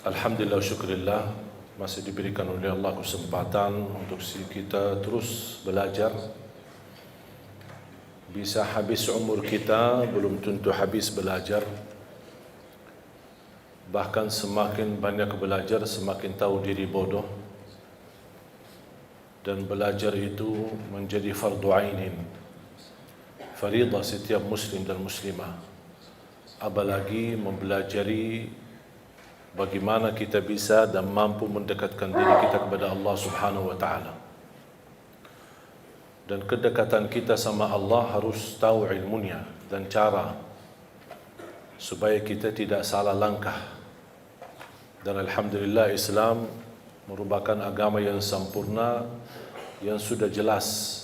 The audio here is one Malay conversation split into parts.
Alhamdulillah, syukurillah, masih diberikan oleh Allah kesempatan untuk kita terus belajar. Bisa habis umur kita, belum tentu habis belajar. Bahkan semakin banyak belajar, semakin tahu diri bodoh. Dan belajar itu menjadi fardu ainin, faridah setiap muslim dan muslimah. Apalagi mempelajari bagaimana kita bisa dan mampu mendekatkan diri kita kepada Allah Subhanahu wa taala. Dan kedekatan kita sama Allah harus tahu ilmunya dan cara supaya kita tidak salah langkah. Dan alhamdulillah, Islam merupakan agama yang sempurna, yang sudah jelas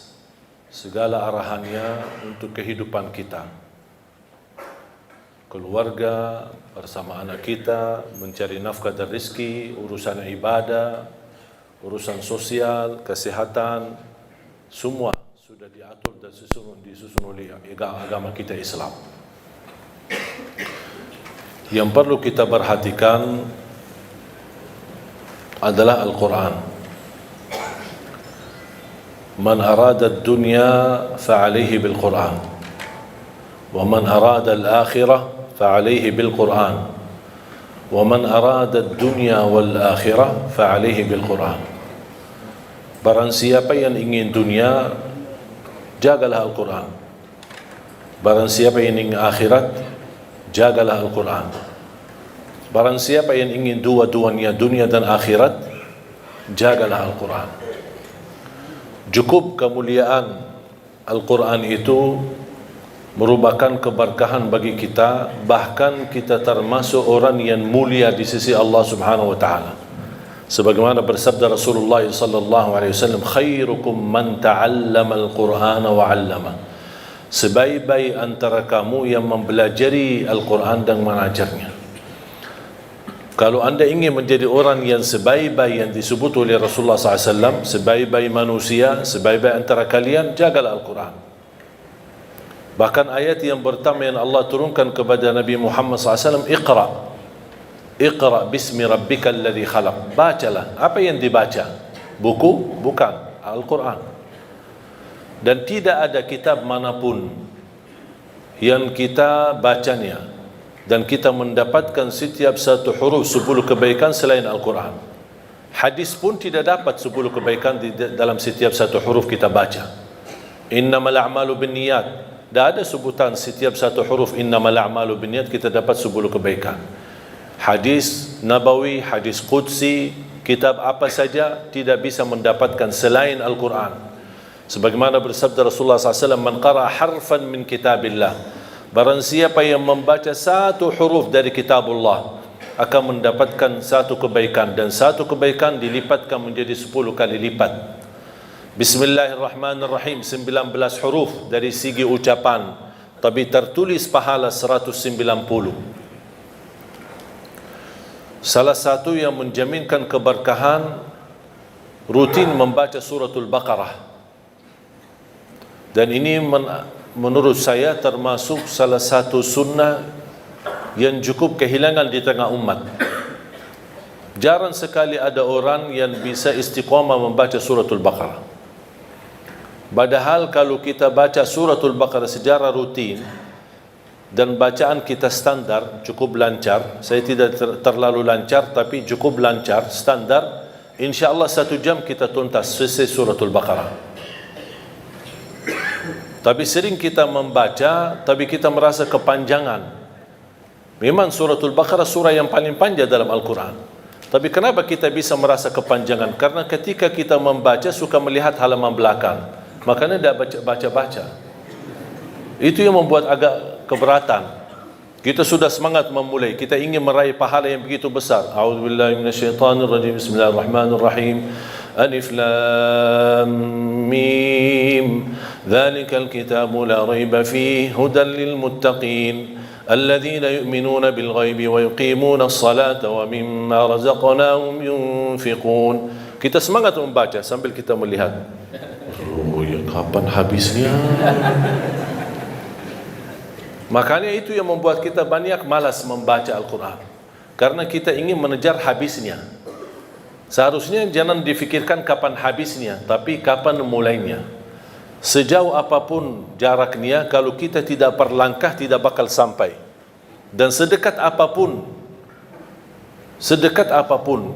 segala arahannya untuk kehidupan kita. Keluarga, bersama anak kita, mencari nafkah dan rezeki, urusan ibadah, urusan sosial, kesehatan, semua sudah diatur dan disusun oleh agama kita Islam. Yang perlu kita perhatikan adalah Al-Quran. Man arada ad-dunya fa'alayhi bil-Quran, wa man arada al-akhirah فعليه بالقرآن ومن أراد الدنيا والآخرة فعليه بالقرآن. Barang siapa yang ingin dunia, jagalah Al-Quran. Barang siapa yang ingin akhirat, jagalah Al-Quran. Barang siapa yang ingin dua-duanya, dunia dan akhirat, jagalah Al-Quran. Cukup kemuliaan Al-Quran itu merupakan keberkahan bagi kita, bahkan kita termasuk orang yang mulia di sisi Allah Subhanahu wa taala. Sebagaimana bersabda Rasulullah sallallahu alaihi wasallam, khairukum man ta'allama al-Qur'ana wa 'allama. Sebaik-baik antara kamu yang mempelajari Al-Quran dan mengajarnya. Kalau anda ingin menjadi orang yang sebaik-baik yang disebut oleh Rasulullah SAW, sebaik-baik manusia, sebaik-baik antara kalian, jagalah Al-Quran. Bahkan ayat yang pertama yang Allah turunkan kepada Nabi Muhammad SAW, Iqra bismi rabbikal ladzi khalaq. Bacalah. Apa yang dibaca? Buku? Bukan. Al-Quran. Dan tidak ada kitab manapun yang kita bacanya dan kita mendapatkan setiap satu huruf 10 kebaikan selain Al-Quran. Hadis pun tidak dapat 10 kebaikan di dalam setiap satu huruf kita baca. Innamal a'malu binniyat. Tidak ada sebutan setiap satu huruf innamal a'malu binniyat kita dapat 10 kebaikan. Hadis Nabawi, hadis Qudsi, kitab apa saja tidak bisa mendapatkan selain Al-Quran. Sebagaimana bersabda Rasulullah SAW, man qara harfan min kitabillah. Barang siapa yang membaca satu huruf dari kitabullah akan mendapatkan satu kebaikan, dan satu kebaikan dilipatkan menjadi 10 kali lipat. Bismillahirrahmanirrahim, 19 huruf dari segi ucapan, tapi tertulis pahala 190. Salah satu yang menjaminkan keberkahan, rutin membaca suratul Baqarah. Dan ini menurut saya termasuk salah satu sunnah yang cukup kehilangan di tengah umat. Jarang sekali ada orang yang bisa istiqamah membaca suratul Baqarah. Padahal kalau kita baca suratul Baqarah secara rutin dan bacaan kita standar, cukup lancar. Saya tidak terlalu lancar, tapi cukup lancar, standar. InsyaAllah 1 jam kita tuntas selesai suratul Baqarah. Tapi sering kita membaca, tapi kita merasa kepanjangan. Memang suratul Baqarah surah yang paling panjang dalam Al-Quran. Tapi kenapa kita bisa merasa kepanjangan? Karena ketika kita membaca suka melihat halaman belakang. Makanya tidak baca-baca. Itu yang membuat agak keberatan. Kita sudah semangat memulai. Kita ingin meraih pahala yang begitu besar. A'udzubillahi minasyaitanirrajim. Bismillahirrahmanirrahim. Alif Lam Mim. Dzalikal kitabu la raiba fihi hudan lil muttaqin. Alladzina yu'minuna bil ghaibi wa yuqimuna as-salata wa mimma razaqnahum yunfiqun. Kita semangat membaca sambil kita melihat, oh ya, kapan habisnya? Makanya itu yang membuat kita banyak malas membaca Al-Quran, karena kita ingin mengejar habisnya. Seharusnya jangan difikirkan kapan habisnya, tapi kapan mulainya. Sejauh apapun jaraknya, kalau kita tidak berlangkah tidak bakal sampai. Dan sedekat apapun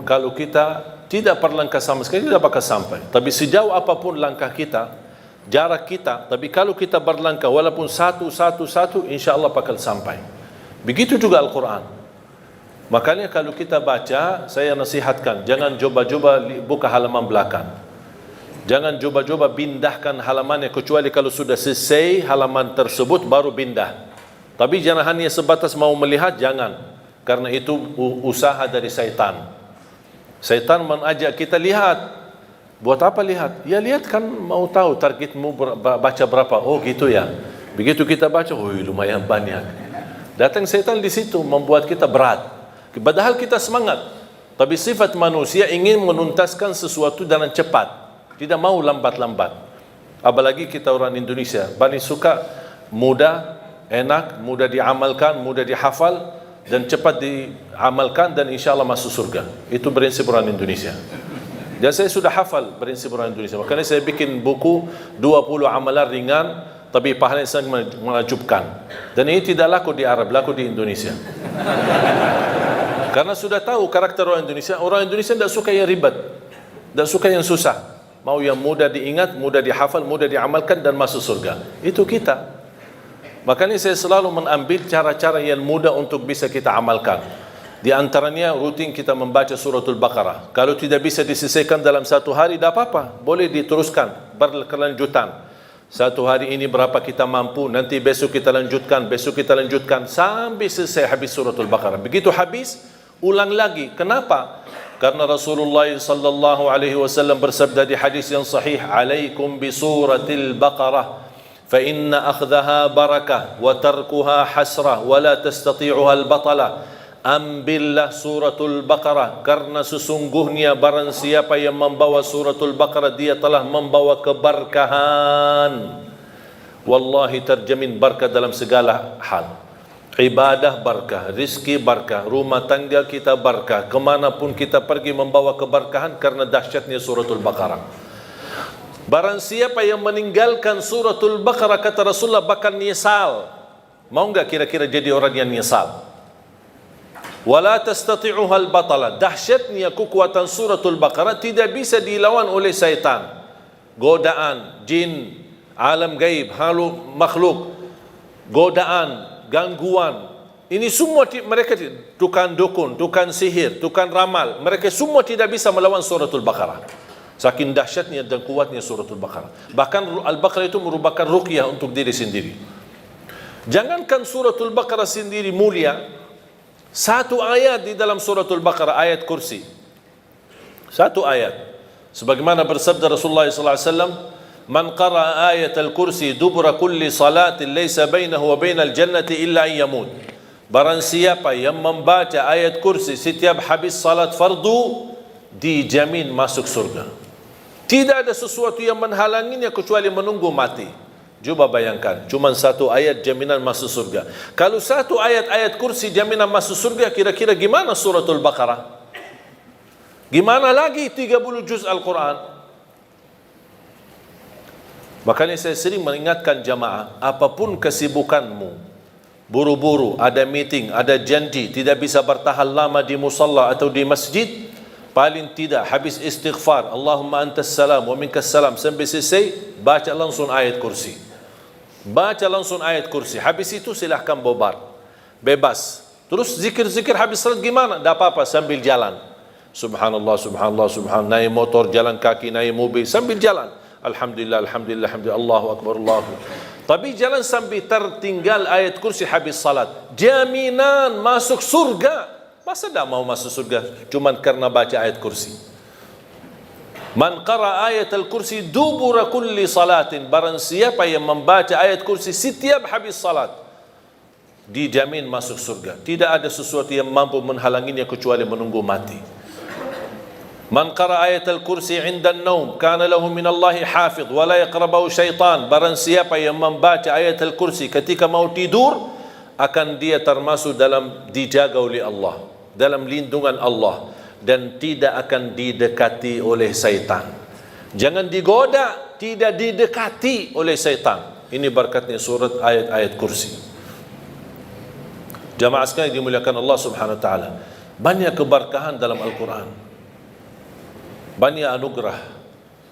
kalau kita tidak berlangkah sama sekali tidak bakal sampai. Tapi sejauh apapun langkah kita, jarak kita, tapi kalau kita berlangkah walaupun satu, insya Allah bakal sampai. Begitu juga Al-Quran. Makanya kalau kita baca, saya nasihatkan, jangan coba-coba buka halaman belakang. Jangan coba-coba pindahkan halamannya, kecuali kalau sudah selesai halaman tersebut baru pindah. Tapi jangan hanya sebatas mau melihat, jangan. Karena itu usaha dari syaitan. Syaitan mengajak kita lihat. Buat apa lihat? Ya lihat kan, mau tahu targetmu baca berapa. Oh gitu ya. Begitu kita baca, oh lumayan banyak. Datang syaitan di situ membuat kita berat. Padahal kita semangat. Tapi sifat manusia ingin menuntaskan sesuatu dengan cepat. Tidak mau lambat-lambat. Apalagi kita orang Indonesia, paling suka mudah, enak, mudah diamalkan, mudah dihafal, dan cepat diamalkan, dan insya Allah masuk surga. Itu prinsip orang Indonesia. Dan saya sudah hafal prinsip orang Indonesia. Makanya saya bikin buku 20 amalan ringan tapi pahalanya sangat menakjubkan. Dan ini tidak laku di Arab, laku di Indonesia. Karena sudah tahu karakter orang Indonesia. Orang Indonesia tidak suka yang ribet, tidak suka yang susah. Mau yang mudah diingat, mudah dihafal, mudah diamalkan, dan masuk surga. Itu kita. Makanya saya selalu mengambil cara-cara yang mudah untuk bisa kita amalkan. Di antaranya rutin kita membaca suratul Baqarah. Kalau tidak bisa diselesaikan dalam satu hari, tidak apa-apa, boleh diteruskan berkelanjutan. Satu hari ini berapa kita mampu, nanti besok kita lanjutkan, sampai selesai habis suratul Baqarah. Begitu habis, ulang lagi. Kenapa? Karena Rasulullah sallallahu alaihi wasallam bersabda di hadis yang sahih, "Alaikum bi suratil Baqarah, fa inna akhdhaha barakah wa tarkuha hasrah wa la tastati'uha al-batala." Ambillah suratul Baqarah, karena sesungguhnya barang siapa yang membawa suratul Baqarah, dia telah membawa keberkahan. Wallahi terjamin berkah dalam segala hal. Ibadah berkah, rizki berkah, rumah tangga kita berkah, kemanapun kita pergi membawa keberkahan karena dahsyatnya suratul Baqarah. Barang siapa yang meninggalkan suratul Baqarah, kata Rasulullah, bakal nyesal. Mau enggak kira-kira jadi orang yang nyesal? Wala tastati'uha al-batala. Dahsyatnya kekuatan suratul Baqarah tidak bisa dilawan oleh syaitan. Godaan, jin, alam gaib, makhluk, godaan, gangguan. Ini semua mereka, tukang dukun, tukang sihir, tukang ramal, mereka semua tidak bisa melawan suratul Baqarah. Saking dahsyatnya dan kuatnya suratul Baqarah. Bahkan Al-Baqarah itu merupakan ruqyah untuk diri sendiri. Jangankan suratul Baqarah sendiri mulia, satu ayat di dalam suratul Baqarah, ayat kursi, satu ayat, sebagaimana bersabda Rasulullah SAW, "Man qara'a ayat al-kursi dubura kulli salatin laysa bainahu wa bainal jannati illa an yamut." Barang siapa yang membaca ayat kursi setiap habis salat fardu, dijamin masuk surga. Tidak ada sesuatu yang menghalanginya kecuali menunggu mati. Coba bayangkan, cuma satu ayat jaminan masuk surga. Kalau satu ayat kursi jaminan masuk surga, kira-kira gimana suratul Baqarah? Gimana lagi 30 juz Al-Quran? Makanya saya sering mengingatkan jamaah, apapun kesibukanmu, buru-buru, ada meeting, ada janji, tidak bisa bertahan lama di musalla atau di masjid, paling tidak habis istighfar, Allahumma antas salam wa minkas salam, sampai selesai, baca langsung ayat kursi. Baca langsung ayat kursi. Habis itu silahkan bobar, bebas. Terus zikir-zikir habis salat gimana? Tak apa-apa, sambil jalan. Subhanallah, subhanallah, subhanallah. Naik motor, jalan kaki, naik mobil, sambil jalan. Alhamdulillah, alhamdulillah, alhamdulillah, Allahu Akbar, Allahu Akbar. Tapi jangan sampai tertinggal ayat kursi habis salat. Jaminan masuk surga. Masa tak mau masuk surga cuman karena baca ayat kursi? Man qara ayat al-kursi dubura kulli salatin. Barang siapa yang membaca ayat kursi setiap habis salat, dijamin masuk surga. Tidak ada sesuatu yang mampu menghalanginya kecuali menunggu mati. Man qara ayatul kursi 'inda an-naum kana lahu min Allahi hafidh wa la yaqrabahu syaitan. Barang siapa yang membaca ayatul kursi ketika mau tidur, akan dia termasuk dalam dijaga oleh Allah, dalam lindungan Allah, dan tidak akan didekati oleh syaitan. Jangan digoda, tidak didekati oleh syaitan. Ini berkatnya surat ayat-ayat kursi. Jamaah sekalian dimuliakan Allah Subhanahu wa taala. Banyak keberkahan dalam Al-Quran. Banyak anugerah,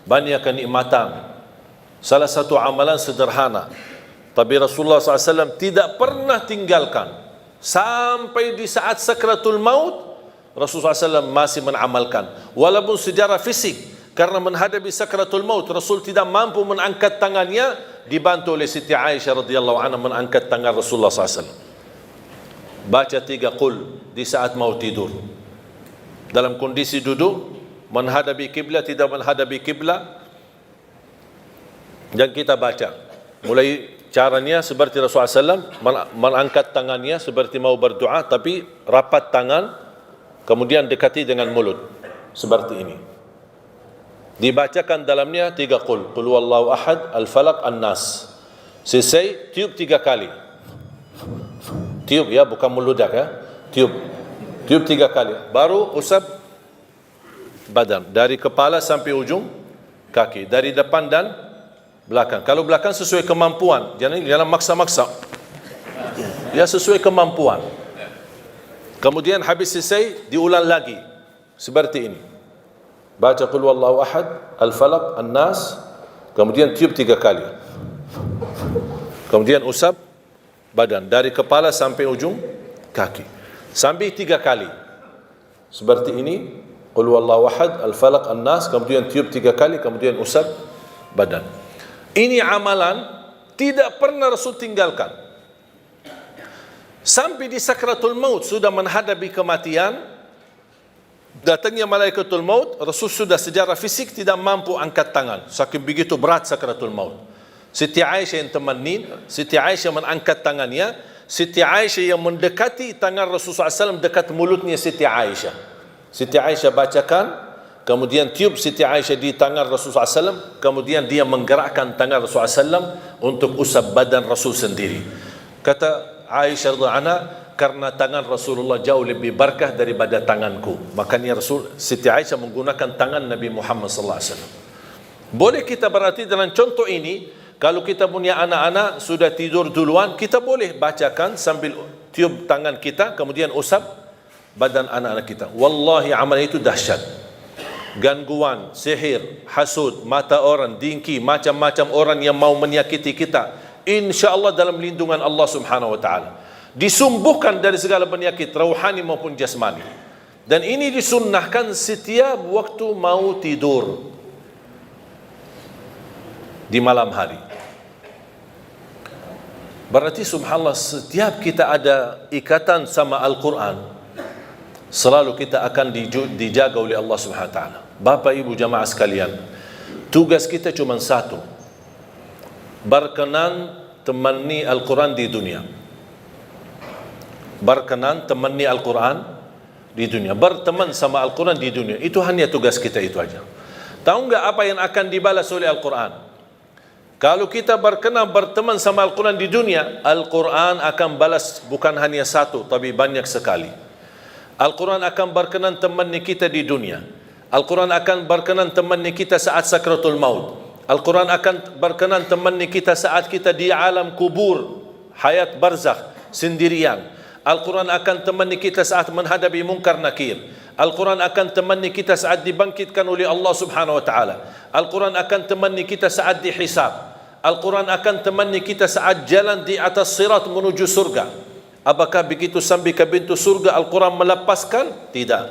banyak kenikmatan. Salah satu amalan sederhana, tapi Rasulullah SAW tidak pernah tinggalkan. Sampai di saat sakratul maut, Rasulullah SAW masih mengamalkan. Walaupun secara fisik, karena menghadapi sakratul maut, Rasul tidak mampu mengangkat tangannya, dibantu oleh Siti Aisyah radhiyallahu anha mengangkat tangan Rasulullah SAW. Baca 3 qul di saat mau tidur. Dalam kondisi duduk, menghadapi kiblat, tidak menghadapi kiblat, dan kita baca. Mulai caranya seperti Rasulullah SAW mengangkat tangannya seperti mau berdoa, tapi rapat tangan, kemudian dekati dengan mulut seperti ini. Dibacakan dalamnya 3 qul, qul huwallahu ahad, al-falaq, an-nas. Selesai, tiup 3 kali. Tiup ya, bukan meludak ya. Tiup 3 kali. Baru usap badan, dari kepala sampai ujung kaki, dari depan dan belakang. Kalau belakang sesuai kemampuan, jangan maksa-maksa. Ya, sesuai kemampuan. Kemudian habis selesai, diulang lagi seperti ini. Baca qul huwallahu ahad, al-falaq, an-nas, kemudian tiup 3 kali. Kemudian usap badan, dari kepala sampai ujung kaki, sampai 3 kali. Seperti ini. Qul huwallahu ahad, al-falaq, an-nas, kemudian tiup 3 kali, kemudian usap badan. Ini amalan tidak pernah Rasul tinggalkan. Sampai di sakratul maut, sudah menghadapi kematian, datangnya malaikatul maut, Rasul sudah secara fisik tidak mampu angkat tangan, saking begitu berat sakratul maut. Siti Aisyah yang temani, Siti Aisyah mengangkat tangannya, Siti Aisyah yang mendekati tangan Rasulullah SAW dekat mulutnya Siti Aisyah. Siti Aisyah bacakan, kemudian tiup Siti Aisyah di tangan Rasulullah SAW, kemudian dia menggerakkan tangan Rasulullah SAW untuk usap badan Rasul sendiri. Kata Aisyah radhiyallahu anha, karena tangan Rasulullah jauh lebih berkah daripada tanganku, makanya Siti Aisyah menggunakan tangan Nabi Muhammad SAW. Boleh kita berarti dalam contoh ini, kalau kita punya anak-anak sudah tidur duluan, kita boleh bacakan sambil tiup tangan kita, kemudian usap badan anak-anak kita. Wallahi amal itu dahsyat. Gangguan, sihir, hasud, mata orang, dengki, macam-macam orang yang mau menyakiti kita, insya-Allah dalam lindungan Allah Subhanahu wa taala. Disumbuhkan dari segala penyakit rohani maupun jasmani. Dan ini disunnahkan setiap waktu mau tidur di malam hari. Berarti subhanallah, setiap kita ada ikatan sama Al-Quran, selalu kita akan dijaga oleh Allah Subhanahu wa taala. Bapak Ibu jamaah sekalian, tugas kita cuma satu, berkenan temani Al-Quran di dunia. Berkenan temani Al-Quran di dunia, berteman sama Al-Quran di dunia. Itu hanya tugas kita, itu aja. Tahu enggak apa yang akan dibalas oleh Al-Quran? Kalau kita berkenan berteman sama Al-Quran di dunia, Al-Quran akan balas bukan hanya satu, tapi banyak sekali. Al-Quran akan berkenan temani kita di dunia. Al-Quran akan berkenan temani kita saat sakratul maut. Al-Quran akan berkenan temani kita saat kita di alam kubur, hayat barzakh, sendirian. Al-Quran akan temani kita saat menghadapi munkar nakir. Al-Quran akan temani kita saat dibangkitkan oleh Allah Subhanahu wa taala. Al-Quran akan temani kita saat dihisab. Al-Quran akan temani kita saat jalan di atas sirat menuju surga. Apakah begitu sampai ke pintu surga Al-Quran melepaskan? Tidak.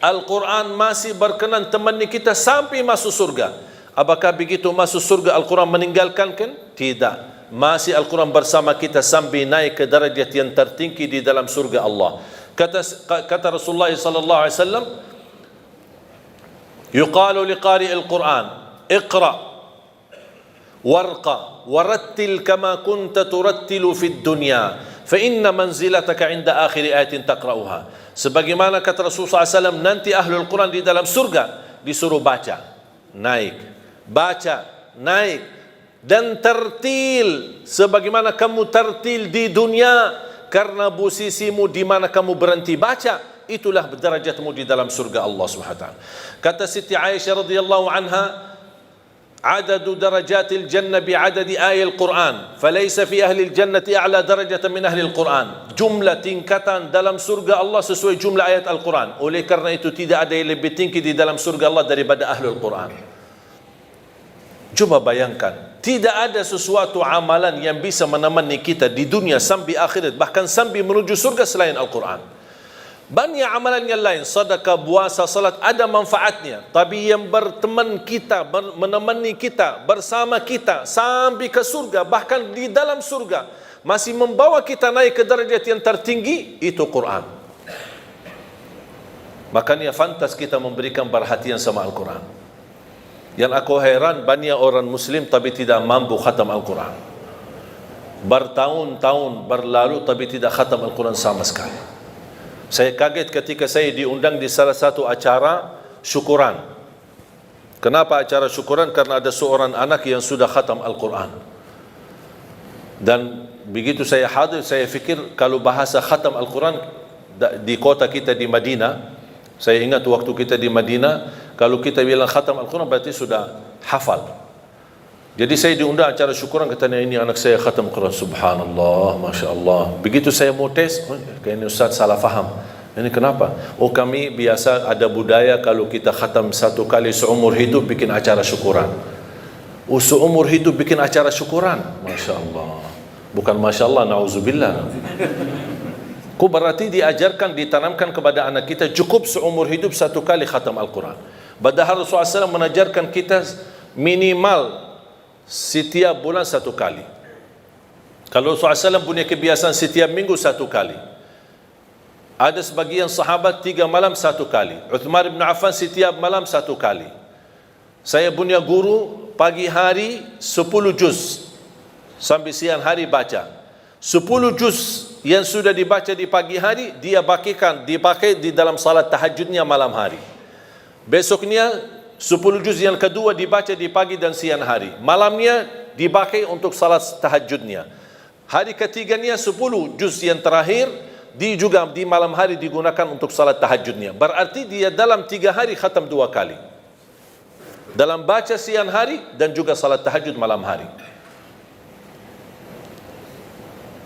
Al-Quran masih berkenan temani kita sampai masuk surga. Apakah begitu masuk surga Al-Quran meninggalkan? Tidak. Masih Al-Quran bersama kita sampai naik ke derajat yang tertinggi di dalam surga Allah. Kata Rasulullah sallallahu alaihi wasallam, yuqalu liqari al-Quran, iqra warqa warattil kama kunta turattilu fid dunya fa inna manzilataka 'inda akhir ayatin taqra'uha. Sebagaimana kata Rasulullah SAW, nanti ahlul Quran di dalam surga disuruh baca, naik. Baca, naik. Dan tertil sebagaimana kamu tertil di dunia, karena posisimu di mana kamu berhenti baca, itulah derajatmu di dalam surga Allah Subhanahu wa taala. Kata Siti Aisyah radhiyallahu anha, adadu darajatil jannah bi'adadi ayat Al-Quran, falaysa fi ahli al-jannati a'la darajatan min ahli Al-Quran. Jumlah tingkatan dalam surga Allah sesuai jumlah ayat Al-Quran. Oleh karena itu tidak ada yang lebih tinggi di dalam surga Allah daripada ahli Al-Quran. Coba bayangkan, tidak ada sesuatu amalan yang bisa menemani kita di dunia sampai akhirat, bahkan sampai menuju surga selain Al-Quran. Banyak amalan yang lain, sedekah, puasa, salat, ada manfaatnya. Tapi yang berteman kita, menemani kita, bersama kita sampai ke surga, bahkan di dalam surga, masih membawa kita naik ke derajat yang tertinggi, itu Quran. Makanya fantas kita memberikan perhatian sama Al-Quran. Yang aku heran, banyak orang Muslim tapi tidak mampu khatam Al-Quran. Bertahun-tahun berlalu tapi tidak khatam Al-Quran sama sekali. Saya kaget ketika saya diundang di salah satu acara syukuran. Kenapa acara syukuran? Karena ada seorang anak yang sudah khatam Al-Quran. Dan begitu saya hadir, saya fikir kalau bahasa khatam Al-Quran di kota kita di Madinah, saya ingat waktu kita di Madinah, kalau kita bilang khatam Al-Quran berarti sudah hafal. Jadi saya diundang acara syukuran, katanya ini anak saya khatam Al-Quran. Subhanallah, Masya Allah. Begitu saya mau tes, kayaknya Ustaz salah faham. Ini kenapa? Oh, kami biasa ada budaya kalau kita khatam satu kali seumur hidup bikin acara syukuran. Oh, seumur hidup bikin acara syukuran. Masya Allah. Bukan Masya Allah, na'udzubillah. Kau berarti diajarkan, ditanamkan kepada anak kita cukup seumur hidup satu kali khatam Al-Quran. Padahal Rasulullah SAW mengajarkan kita minimal setiap bulan satu kali. Kalau Rasulullah SAW punya kebiasaan setiap minggu satu kali. Ada sebagian sahabat 3 malam satu kali. Uthman bin Affan setiap malam satu kali. Saya punya guru pagi hari 10 juz sampai siang hari baca. 10 juz yang sudah dibaca di pagi hari dia dipakai di dalam salat tahajudnya malam hari. Besoknya 10 juz yang kedua dibaca di pagi dan siang hari. Malamnya dipakai untuk salat tahajudnya. Hari ketiganya 10 juz yang terakhir juga di malam hari digunakan untuk salat tahajudnya. Berarti dia dalam 3 hari khatam 2 kali. Dalam baca siang hari dan juga salat tahajud malam hari.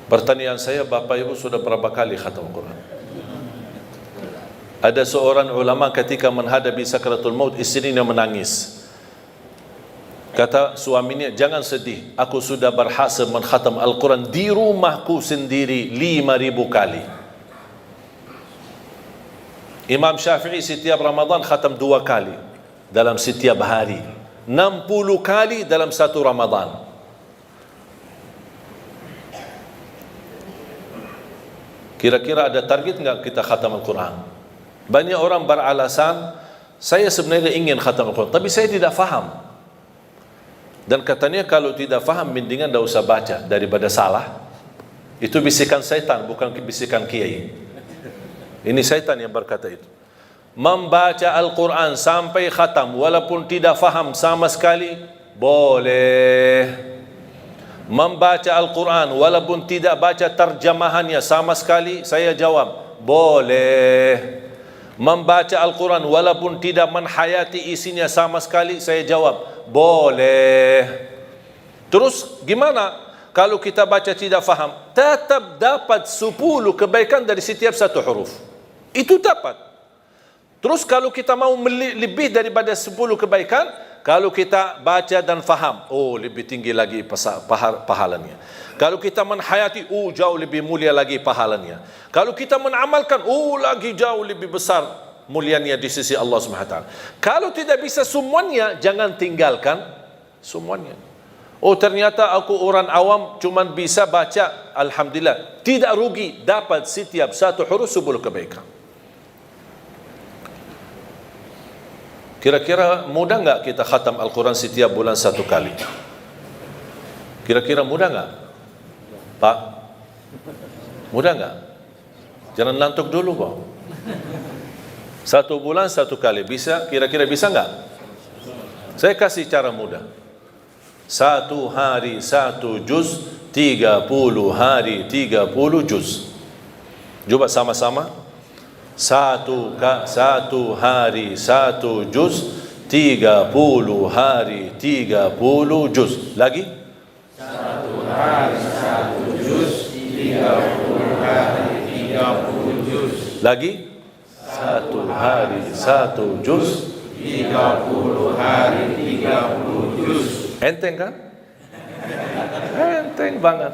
Pertanyaan saya, Bapak Ibu sudah berapa kali khatam Quran? Ada seorang ulama ketika menghadapi sakratul maut, istrinya menangis. Kata suaminya, jangan sedih, aku sudah berhasil mengkhatam Al-Quran di rumahku sendiri 5.000 kali. Imam Syafi'i setiap Ramadan khatam 2 kali dalam setiap hari, 60 kali dalam satu Ramadan. Kira-kira ada target enggak kita khatam Al-Quran? Banyak orang beralasan, saya sebenarnya ingin khatam Al-Quran, tapi saya tidak faham. Dan katanya kalau tidak faham, mendingan tidak usah baca daripada salah. Itu bisikan syaitan, bukan bisikan kiai. Ini syaitan yang berkata itu. Membaca Al-Quran sampai khatam, walaupun tidak faham sama sekali, boleh. Membaca Al-Quran walaupun tidak baca terjemahannya sama sekali, saya jawab, boleh. Membaca Al-Quran walaupun tidak menhayati isinya sama sekali, saya jawab, boleh. Terus gimana kalau kita baca tidak faham? Tetap dapat 10 kebaikan dari setiap satu huruf. Itu dapat. Terus kalau kita mau lebih daripada 10 kebaikan, kalau kita baca dan faham, oh lebih tinggi lagi pahalanya. Kalau kita menhayati, oh jauh lebih mulia lagi pahalanya. Kalau kita menamalkan, oh lagi jauh lebih besar mulianya di sisi Allah SWT. Kalau tidak bisa semuanya, jangan tinggalkan semuanya. Oh ternyata aku orang awam cuman bisa baca, alhamdulillah. Tidak rugi, dapat setiap satu huruf 10 kebaikan. Kira-kira mudah enggak kita khatam Al-Quran setiap bulan 1 kali? Kira-kira mudah enggak? Pak? Mudah enggak? Jangan ngantuk dulu, Pak. 1 bulan 1 kali. Bisa? Kira-kira bisa enggak? Saya kasih cara mudah. 1 hari 1 juz, 30 hari 30 juz. Coba sama-sama. 1 hari 1 juz, 30 hari 30 juz. Lagi? 1 hari 1 juz, 30 hari 30 juz. Lagi? 1 hari 1 juz, 30 hari 30 juz. enteng kan? Enteng banget.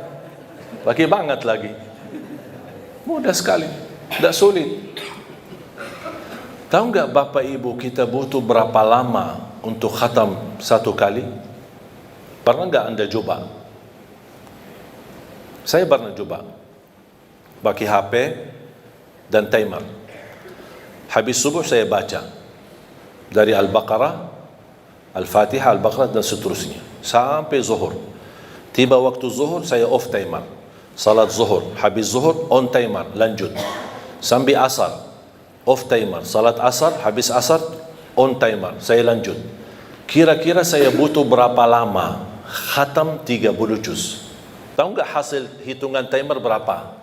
Pakai banget lagi. Mudah sekali. Tidak sulit. Tahu enggak Bapak Ibu kita butuh berapa lama untuk khatam 1 kali? Pernah enggak Anda coba? Saya pernah coba. Pakai HP dan timer. Habis subuh saya baca dari Al-Baqarah, Al-Fatihah, Al-Baqarah dan seterusnya sampai zuhur. Tiba waktu zuhur saya off timer. Salat zuhur, habis zuhur on timer, lanjut. Sampai asar, off timer. Salat asar, habis asar on timer, saya lanjut. Kira-kira saya butuh berapa lama khatam 30 juz? Tahu enggak hasil hitungan timer berapa?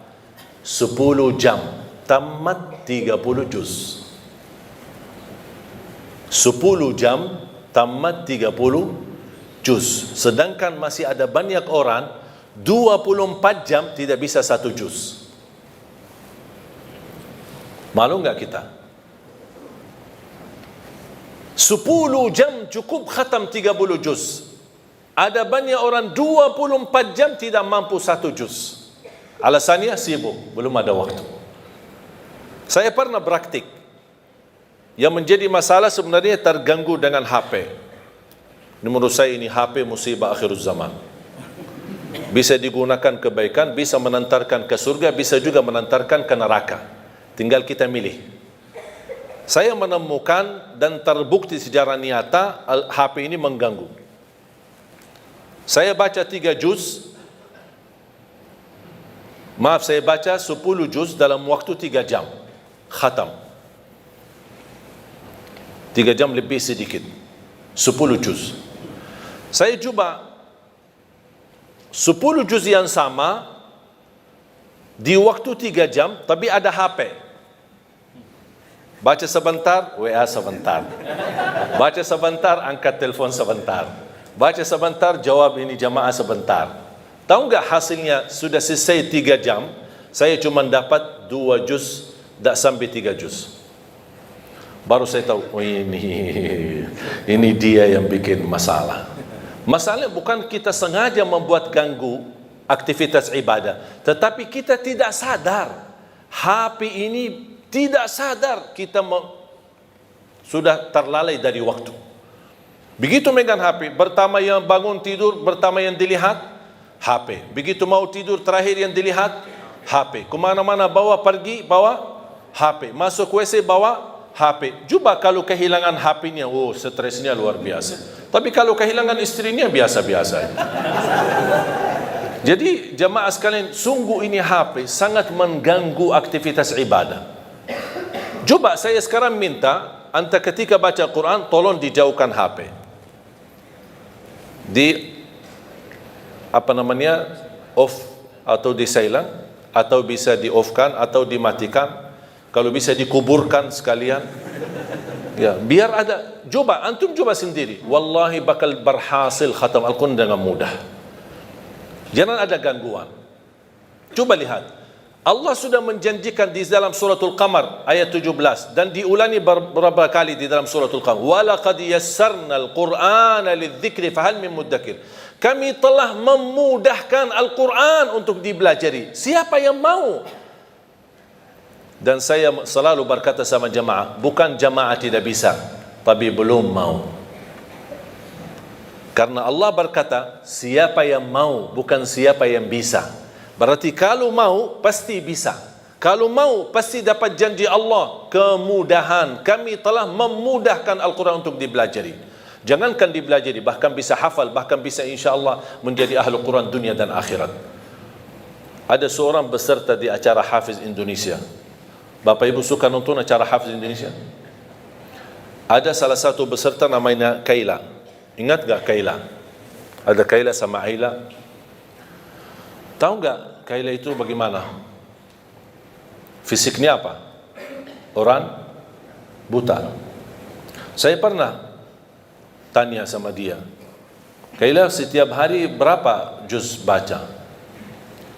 10 jam tamat 30 juz. 10 jam tamat 30 juz. Sedangkan masih ada banyak orang 24 jam tidak bisa 1 juz. Malu enggak kita? 10 jam cukup khatam 30 juz. Ada banyak orang 24 jam tidak mampu 1 juz. Alasannya sibuk, belum ada waktu. Saya pernah praktik. Yang menjadi masalah sebenarnya terganggu dengan HP. Menurut saya ini HP musibah akhir zaman. Bisa digunakan kebaikan, bisa menantarkan ke surga, bisa juga menantarkan ke neraka. Tinggal kita milih. Saya menemukan dan terbukti secara nyata HP ini mengganggu. Saya baca 3 juz. Maaf, saya baca 10 juz dalam waktu 3 jam. Khatam. 3 jam lebih sedikit. 10 juz. Saya coba 10 juz yang sama di waktu 3 jam, tapi ada HP. Baca sebentar, WA sebentar. Baca sebentar, angkat telefon sebentar. Baca sebentar, jawab ini jamaah sebentar. Tahu enggak hasilnya sudah selesai 3 jam, saya cuma dapat 2 juz, tak sampai 3 juz. Baru saya tahu, oh ini dia yang bikin masalah. Masalahnya bukan kita sengaja membuat ganggu aktivitas ibadah, tetapi kita tidak sadar. HP ini tidak sadar kita sudah terlalai dari waktu. Begitu megang HP, pertama yang bangun tidur, pertama yang dilihat HP. Begitu mau tidur, terakhir yang dilihat HP. Kemana-mana bawa pergi, bawa HP. Masuk WC, bawa HP. Coba kalau kehilangan HP-nya, oh stresnya luar biasa. Tapi kalau kehilangan istrinya, biasa-biasa. Jadi jamaah sekalian, sungguh ini HP sangat mengganggu aktivitas ibadah. Coba saya sekarang minta, anda ketika baca Quran, tolong dijauhkan HP. Off atau di silent, atau bisa di off-kan atau dimatikan. Kalau bisa dikuburkan sekalian. Ya, biar ada. Coba antum coba sendiri. Wallahi bakal berhasil khatam Al-Quran dengan mudah. Jangan ada gangguan. Coba lihat. Allah sudah menjanjikan di dalam suratul Qamar ayat 17 dan diulangi beberapa kali di dalam suratul Qamar. Walaqad yassarnal Qur'ana lidzikri fahal min muddakir. Kami telah memudahkan Al-Quran untuk dipelajari. Siapa yang mau? Dan saya selalu berkata sama jamaah, bukan jamaah tidak bisa, tapi belum mau. Karena Allah berkata, siapa yang mau, bukan siapa yang bisa. Berarti kalau mau, pasti bisa. Kalau mau, pasti dapat janji Allah, kemudahan. Kami telah memudahkan Al-Quran untuk dipelajari. Jangankan dipelajari, bahkan bisa hafal, bahkan bisa insya Allah menjadi ahli Quran dunia dan akhirat. Ada seorang peserta di acara Hafiz Indonesia. Bapak Ibu suka nonton acara Hafiz Indonesia? Ada salah satu peserta namanya Kaila. Ingat gak Kaila? Ada Kaila sama Aila. Tahu gak Kaila itu bagaimana? Fisiknya apa? Orang buta. Saya pernah tanya sama dia, Kaila setiap hari berapa juz baca?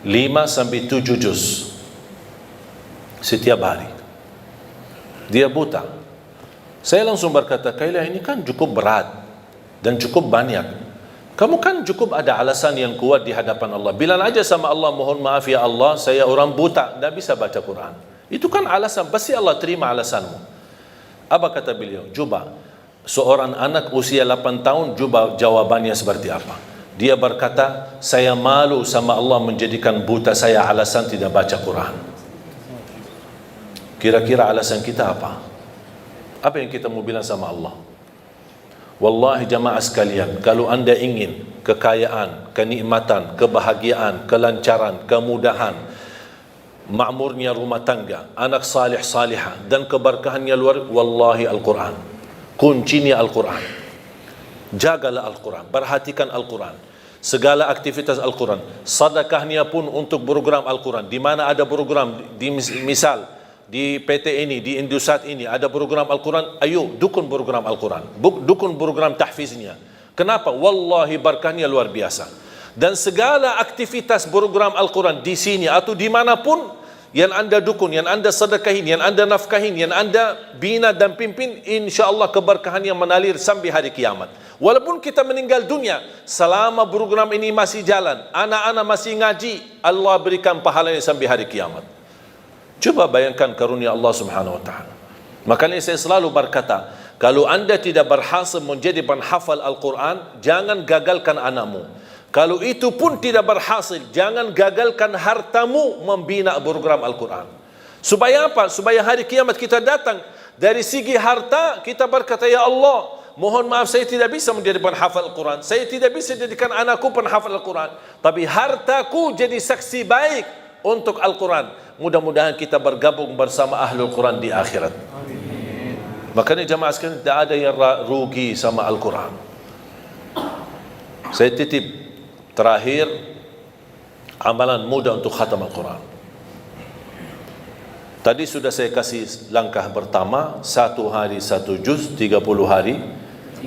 5 sampai 7 juz setiap hari. Dia buta. Saya langsung berkata, Kaila, ini kan cukup berat dan cukup banyak. Kamu kan cukup ada alasan yang kuat di hadapan Allah. Bilang aja sama Allah, mohon maaf ya Allah, saya orang buta, tidak bisa baca Quran. Itu kan alasan, pasti Allah terima alasanmu. Apa kata beliau? Coba, seorang anak usia 8 tahun, coba jawabannya seperti apa? Dia berkata, saya malu sama Allah menjadikan buta saya alasan tidak baca Quran. Kira-kira alasan kita apa? Apa yang kita mau bilang sama Allah? Wallahi jamaah sekalian, kalau anda ingin kekayaan, kenikmatan, kebahagiaan, kelancaran, kemudahan, makmurnya rumah tangga, anak salih salihah dan keberkahannya luar, wallahi Al-Quran. Kuncinya Al-Quran. Jagalah Al-Quran, perhatikan Al-Quran. Segala aktivitas Al-Quran. Sedekahnya pun untuk program Al-Quran. Di mana ada program, misal di PT ini, di Indosat ini ada program Al-Quran, ayo dukun program Al-Quran, dukun program tahfiznya. Kenapa? Wallahi berkahnya luar biasa. Dan segala aktivitas program Al-Quran di sini atau dimanapun yang anda dukun, yang anda sedekahin, yang anda nafkahin, yang anda bina dan pimpin, insyaAllah keberkahannya menalir sampai hari kiamat. Walaupun kita meninggal dunia, selama program ini masih jalan, anak-anak masih ngaji, Allah berikan pahalanya sampai hari kiamat. Coba bayangkan karunia Allah Subhanahu wa taala. Makanya saya selalu berkata, kalau anda tidak berhasil menjadi penghafal Al-Quran, jangan gagalkan anakmu. Kalau itu pun tidak berhasil, jangan gagalkan hartamu membina program Al-Quran. Supaya apa? Supaya hari kiamat kita datang, dari segi harta kita berkata, ya Allah, mohon maaf saya tidak bisa menjadi penghafal Al-Quran, saya tidak bisa jadikan anakku penghafal Al-Quran, tapi hartaku jadi saksi baik untuk Al-Quran. Mudah-mudahan kita bergabung bersama Ahlul Quran di akhirat. Amin. Makanya jamaah sekalian, tidak ada yang rugi sama Al-Quran. Saya titip terakhir amalan mudah untuk khatam Al-Quran. Tadi sudah saya kasih langkah pertama, 1 hari 1 juz, 30 hari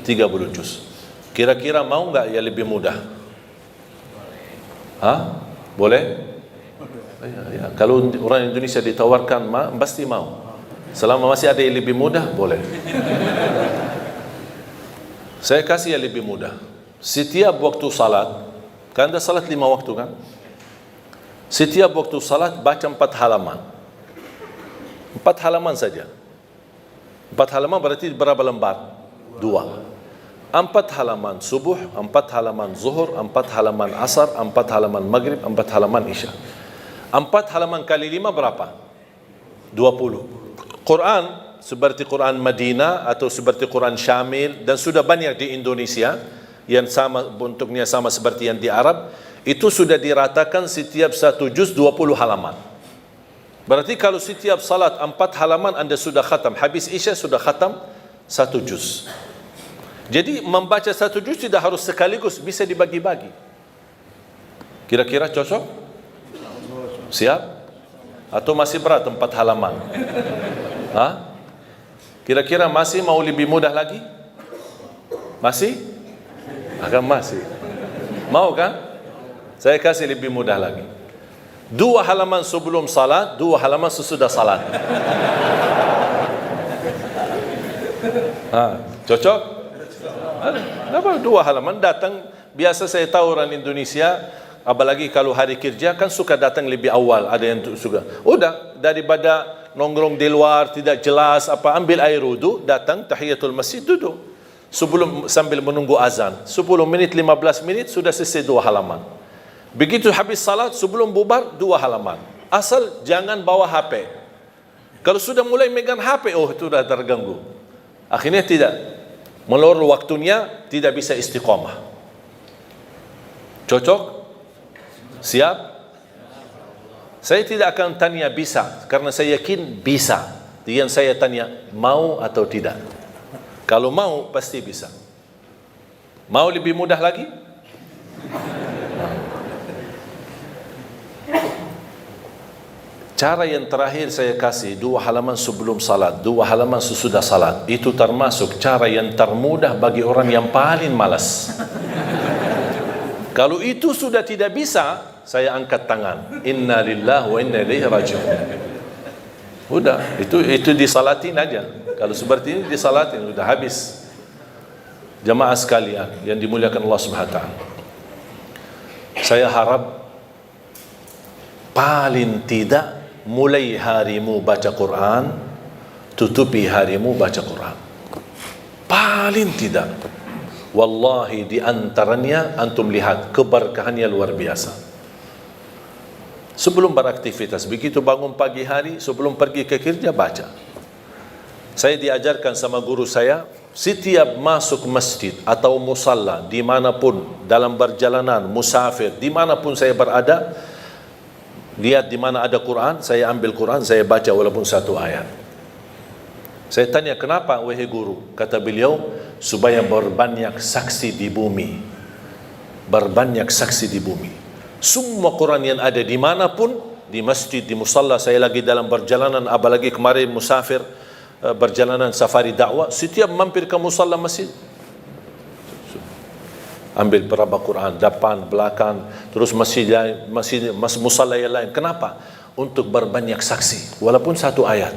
30 juz. Kira-kira mau nggak ya lebih mudah? Hah? Boleh? Ya. Kalau orang Indonesia ditawarkan, pasti mau. Selama masih ada yang lebih mudah, boleh. Saya kasih yang lebih mudah. Setiap waktu salat, kan ada salat 5 waktu kan? Setiap waktu salat baca 4 halaman. 4 halaman saja. 4 halaman berarti berapa lembar? 2. 4 halaman subuh, 4 halaman zuhur, 4 halaman asar, 4 halaman maghrib, 4 halaman isya. 4 halaman kali 5 berapa? 20. Quran seperti Quran Madinah atau seperti Quran Syamil, dan sudah banyak di Indonesia yang sama bentuknya sama seperti yang di Arab, itu sudah diratakan setiap 1 juz 20 halaman. Berarti kalau setiap salat 4 halaman anda sudah khatam, habis isya sudah khatam 1 juz. Jadi membaca 1 juz tidak harus sekaligus, bisa dibagi-bagi. Kira-kira cocok? Siap? Atau masih berat 4 halaman? Hah? Kira-kira masih mau lebih mudah lagi? Masih? Akan masih. Mau kan? Saya kasih lebih mudah lagi. 2 halaman sebelum salat, 2 halaman sesudah salat. Cocok? Apa 2 halaman datang? Biasa saya tahu orang Indonesia, apalagi kalau hari kerja kan suka datang lebih awal, ada yang suka. Udah, daripada nongkrong di luar tidak jelas apa, ambil air wudu, datang tahiyatul masjid, duduk. Sebelum sambil menunggu azan, 10 menit 15 menit sudah selesai 2 halaman. Begitu habis salat sebelum bubar 2 halaman. Asal jangan bawa HP. Kalau sudah mulai megang HP, oh itu sudah terganggu. Akhirnya tidak, melur waktunya, tidak bisa istiqamah. Cocok? Siap? Saya tidak akan tanya bisa, karena saya yakin bisa. Yang saya tanya, mau atau tidak? Kalau mau, pasti bisa. Mau lebih mudah lagi? Cara yang terakhir saya kasih 2 halaman sebelum salat, 2 halaman sesudah salat. Itu termasuk cara yang termudah bagi orang yang paling malas. Kalau itu sudah tidak bisa, saya angkat tangan. Inna lillahi wa inna ilaihi raji'un. Udah, itu disalatin aja. Kalau seperti ini disalatin, sudah habis. Jamaah sekalian yang dimuliakan Allah Subhanahu wa taala. Saya harap paling tidak mulai harimu baca Quran, tutupi harimu baca Quran. Paling tidak. Wallahi di antaranya antum lihat keberkahannya luar biasa. Sebelum beraktivitas, begitu bangun pagi hari, sebelum pergi ke kerja baca. Saya diajarkan sama guru saya, setiap masuk masjid atau musalla dimanapun, dalam perjalanan, musafir, dimanapun saya berada, lihat di mana ada Quran, saya ambil Quran, saya baca walaupun 1 ayat. Saya tanya, kenapa wahai guru? Kata beliau, supaya berbanyak saksi di bumi. Berbanyak saksi di bumi. Semua Quran yang ada dimanapun, di masjid, di musalla, saya lagi dalam perjalanan, apalagi kemarin musafir, perjalanan safari dakwah, setiap mampir ke musalla masjid, ambil berapa Quran, depan, belakang, terus masjid musalla yang lain. Kenapa? Untuk berbanyak saksi, walaupun 1 ayat.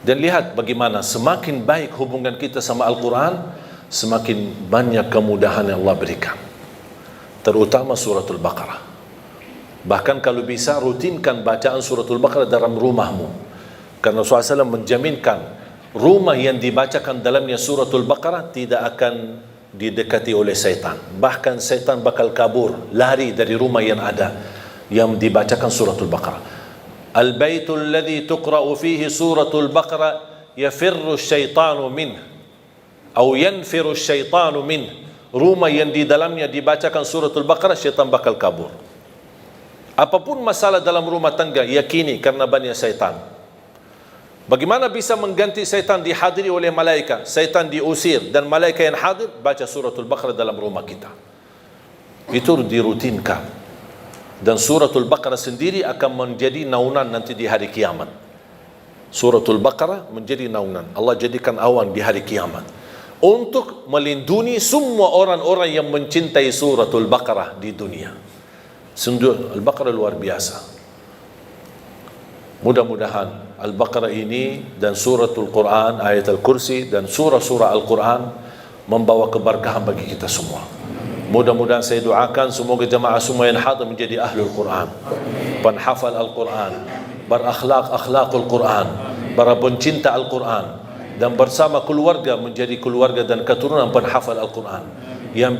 Dan lihat bagaimana semakin baik hubungan kita sama Al-Quran, semakin banyak kemudahan yang Allah berikan. Terutama suratul Baqarah. Bahkan kalau bisa, rutinkan bacaan suratul Baqarah dalam rumahmu. Karena Rasulullah SAW menjaminkan rumah yang dibacakan dalamnya suratul Baqarah tidak akan didekati oleh syaitan. Bahkan syaitan bakal kabur, lari dari rumah yang ada, yang dibacakan suratul Baqarah. Al-baitul ladzi tuqra'u fihi suratul Baqarah yafirru syaitanu minh, atau yanfiru syaitanu minh. Rumah yang di dalamnya dibacakan suratul Baqarah, syaitan bakal kabur. Apapun masalah dalam rumah tangga, yakini karena banyak syaitan. Bagaimana bisa mengganti syaitan dihadiri oleh malaikat, syaitan diusir dan malaikat yang hadir? Baca suratul Baqarah dalam rumah kita. Itu dirutinkan. Dan suratul Baqarah sendiri akan menjadi naungan nanti di hari kiamat. Suratul Baqarah menjadi naungan. Allah jadikan awan di hari kiamat untuk melindungi semua orang-orang yang mencintai suratul Baqarah di dunia. Sungguh Al-Baqarah luar biasa. Mudah-mudahan Al-Baqarah ini dan suratul Quran, ayat Al-Kursi dan surah-surah Al-Quran membawa keberkahan bagi kita semua. Mudah-mudahan saya doakan semoga jemaah semua yang hadir menjadi ahlul Quran, penghafal Al-Quran, berakhlak-akhlakul Quran, para pencinta Al-Quran, dan bersama keluarga menjadi keluarga dan keturunan penghafal Al-Quran. Yang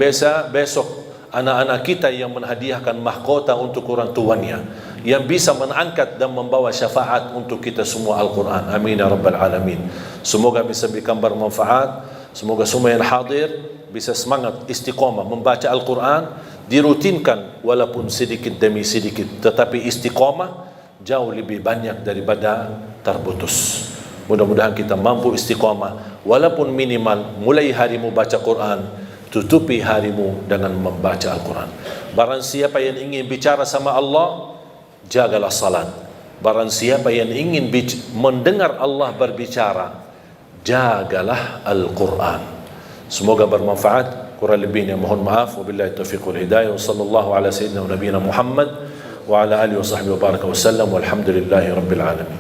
besok anak-anak kita yang menghadiahkan mahkota untuk orang tuanya, yang bisa mengangkat dan membawa syafaat untuk kita semua Al-Quran. Amin ya rabbal alamin. Semoga bisa berikan bermanfaat. Semoga semua yang hadir bisa semangat istiqamah membaca Al-Quran, dirutinkan walaupun sedikit demi sedikit, tetapi istiqamah jauh lebih banyak daripada terputus. Mudah-mudahan kita mampu istiqamah walaupun minimal. Mulai harimu baca Quran, tutupi harimu dengan membaca Al-Quran. Barang siapa yang ingin bicara sama Allah, jagalah salat. Barang siapa yang ingin mendengar Allah berbicara, jagalah Al-Quran. Semoga bermanfaat. Kurang lebihnya mohon maaf. Wabillahi taufiq wal hidayah. Wa sallallahu ala sayyidina wa nabiyina Muhammad wa ala alihi wa sahbihi wa baraka wa sallam. Walhamdulillahi rabbil alamin.